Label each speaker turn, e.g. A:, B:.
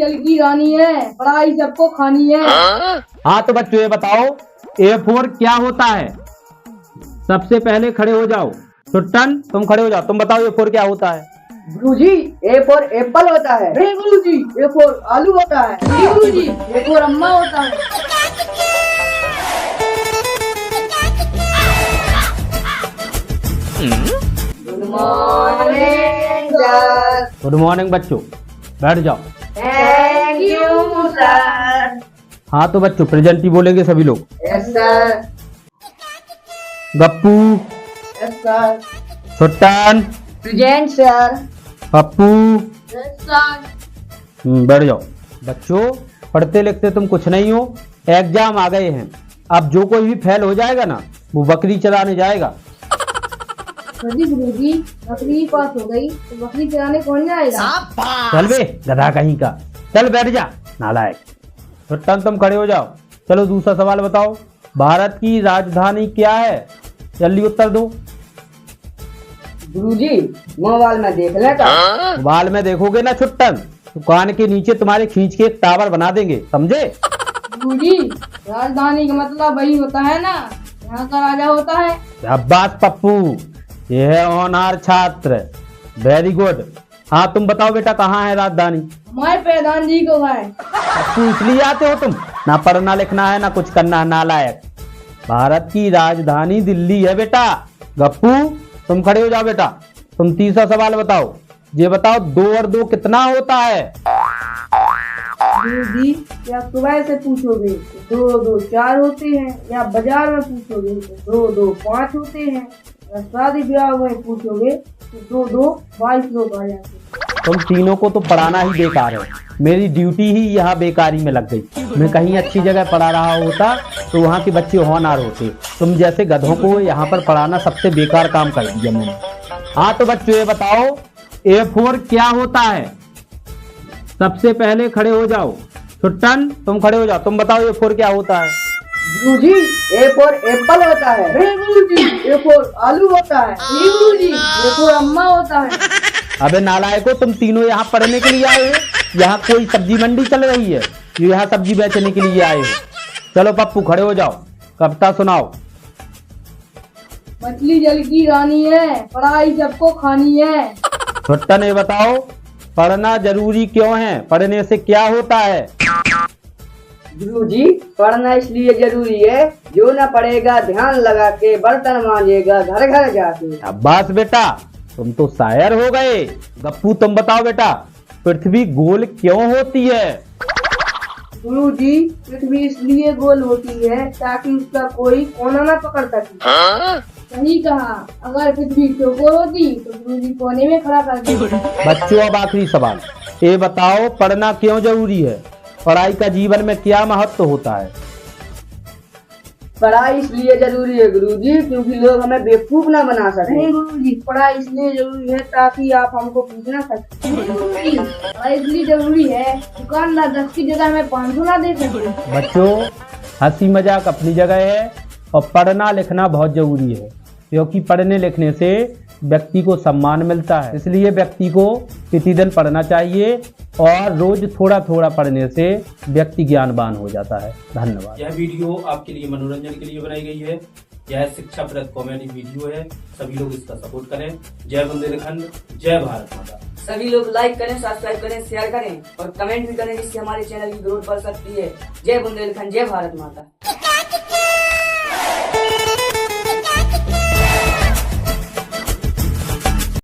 A: जल की रानी है, पढ़ाई सबको खानी है।
B: हाँ तो बच्चों ये बताओ A4 क्या होता है? सबसे पहले खड़े हो जाओ। छुट्टन तुम खड़े हो जाओ, तुम बताओ A4 क्या होता है?
C: गुरुजी A4 एप्पल होता है।
A: नहीं गुरुजी,
C: A4 आलू होता है।
A: नहीं गुरुजी, A4 अम्मा होता है।
C: Good morning sir.
B: Good morning बच्चों, बैठ जाओ।
C: Thank you sir.
B: हाँ तो बच्चों प्रेजेंट ही बोलेंगे सभी लोग।
C: Yes sir.
B: Gappu,
C: yes sir.
B: Chhuttan,
C: present sir.
B: Pappu,
A: yes sir.
B: बैठ जाओ। बच्चों पढ़ते लिखते तुम कुछ नहीं हो, एग्जाम आ गए हैं। अब जो कोई भी फेल हो जाएगा ना वो बकरी चलाने जाएगा।
A: गुरुजी बकरी पास हो गई तो बकरी चलाने कौन जाएगा?
B: चल बे गधा कहीं का, चल बैठ जा नालायक। छुट्टन तुम खड़े हो जाओ। चलो दूसरा सवाल बताओ, भारत की राजधानी क्या है? जल्दी उत्तर दो।
C: गुरुजी मोबाइल में देख लेता।
B: मोबाइल में देखोगे ना छुट्टन तो कान के नीचे तुम्हारे खींच के एक टावर बना देंगे, समझे?
A: गुरुजी राजधानी का मतलब वही होता है ना, यहाँ का राजा होता है।
B: शाबाश पप्पू, ये है होनहार छात्र, वेरी गुड। हाँ तुम बताओ बेटा कहाँ है राजधानी?
A: हमारे प्रधान जी को है।
B: पप्पू इसलिए आते हो तुम, ना पढ़ना लिखना है ना कुछ करना है, नालायक। भारत की राजधानी दिल्ली है बेटा। गप्पू तुम खड़े हो जाओ बेटा, तुम तीसरा सवाल बताओ। ये बताओ 2 और 2 कितना होता है?
A: गुरुजी या सुबह से पूछोगे तो 2 2 4 होते हैं, या बाजार में पूछोगे तो 2 2 5 होते हैं, या शादी ब्याह में पूछोगे तो 2 2 22 लोग आ जाते हैं।
B: तुम तीनों को तो पढ़ाना ही बेकार है, मेरी ड्यूटी ही यहाँ बेकारी में लग गई। मैं कहीं अच्छी जगह पढ़ा रहा होता तो वहाँ के बच्चे होनहार होते। तुम जैसे गधों को यहाँ पर पढ़ाना सबसे बेकार काम कर दिया मैंने। हाँ तो बच्चों ये बताओ A4 क्या होता है? सबसे पहले खड़े हो जाओ। छुट्टन तुम खड़े हो जाओ, तुम बताओ A4 क्या होता है?
C: गुरुजी A4 एप्पल होता है।
A: नहीं गुरुजी,
C: A4 आलू होता है।
A: नहीं गुरुजी, A4 अम्मा होता है।
B: अबे नालायको, तुम तीनों यहाँ पढ़ने के लिए आए हो? यहाँ कोई सब्जी मंडी चल रही है जो यहाँ सब्जी बेचने के लिए आए हो? चलो पप्पू खड़े हो जाओ, कविता सुनाओ।
A: मछली जल की रानी है, पढ़ाई सबको खानी है।
B: छुट्टन ये बताओ पढ़ना जरूरी क्यों है? पढ़ने से क्या होता है?
C: गुरुजी पढ़ना इसलिए जरूरी है, जो न पढ़ेगा ध्यान लगा के बर्तन मांजेगा घर घर जाके।
B: शाबाश बेटा, तुम तो शायर हो गए। गप्पू तुम बताओ बेटा पृथ्वी गोल क्यों होती है?
A: गुरुजी पृथ्वी इसलिए गोल होती है ताकि उसका कोई कोना ना पकड़ सके। सही कहा, अगर पृथ्वी चौकोर होती तो गुरुजी कोने में खड़ा कर देते।
B: बच्चों अब आखिरी सवाल, ये बताओ पढ़ना क्यों जरूरी है? पढ़ाई का जीवन में क्या महत्व होता है?
C: पढ़ाई इसलिए जरूरी है गुरुजी क्योंकि लोग हमें बेवकूफ ना बना सके।
A: नहीं गुरुजी, पढ़ाई इसलिए जरूरी है ताकि आप हमको पूछ ना सकें। पढ़ाई इसलिए जरूरी है दुकानदार 10 की जगह हमें 500 ना दे सके।
B: बच्चों हंसी मजाक अपनी जगह है और पढ़ना लिखना बहुत जरूरी है, क्योंकि पढ़ने लिखने से व्यक्ति को सम्मान मिलता है। इसलिए व्यक्ति को प्रतिदिन पढ़ना चाहिए और रोज थोड़ा थोड़ा पढ़ने से व्यक्ति ज्ञानवान हो जाता है। धन्यवाद।
D: यह वीडियो आपके लिए मनोरंजन के लिए बनाई गई है। यह शिक्षाप्रद कॉमेडी वीडियो है, सभी लोग इसका सपोर्ट करें। जय बुंदेलखंड, जय भारत माता।
E: सभी लोग लाइक करें, सब्सक्राइब करें, शेयर करें और कमेंट भी करें, जिससे हमारे चैनल की ग्रोथ बढ़ सकती है। जय बुंदेलखंड, जय भारत माता।